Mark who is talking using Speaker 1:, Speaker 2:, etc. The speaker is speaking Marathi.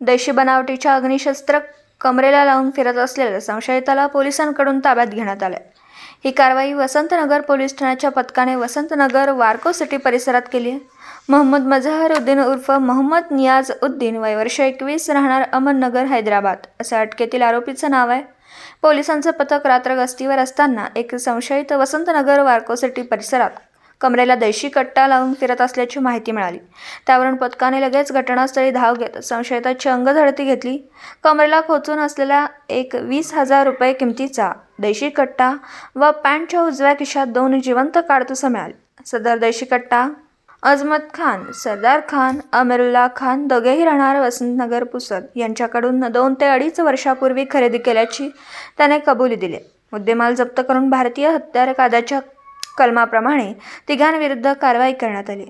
Speaker 1: देशी बनावटीच्या अग्निशस्त्र कमरेला लावून फिरत असलेल्या संशयिताला पोलिसांकडून ताब्यात घेण्यात आले। ही कारवाई वसंतनगर पोलीस ठाण्याच्या पथकाने वसंतनगर वार्को सिटी परिसरात केली आहे। मोहम्मद मझहरुद्दीन उर्फ मोहम्मद नियाज उद्दीन वय वर्ष 21 राहणार अहमदनगर हैदराबाद असे अटकेतील आरोपीचं नाव आहे। पोलिसांचं पथक रात्र गस्तीवर असताना एक संशयित वसंतनगर वार्को सिटी परिसरात कमरेला देशी कट्टा लावून फिरत असल्याची माहिती मिळाली। त्यावरून पथकाने लगेच घटनास्थळी धाव घेत संशयिताची अंगझडती घेतली। कमरेला खोचून असलेला एक 20,000 रुपये किमतीचा देशी कट्टा व पॅन्टच्या उजव्या खिशात 2 जिवंत काडतुसं मिळाली। सदर देशी कट्टा अजमत खान, सरदार खान, अमीरुल्ला खान दोघेही राहणार वसंतनगर पुसद यांच्याकडून 2 ते 2.5 वर्षापूर्वी खरेदी केल्याची त्याने कबुली दिली। मुद्देमाल जप्त करून भारतीय हत्यार कायद्याच्या कलमाप्रमाणे तिघांविरुद्ध कारवाई करण्यात आली।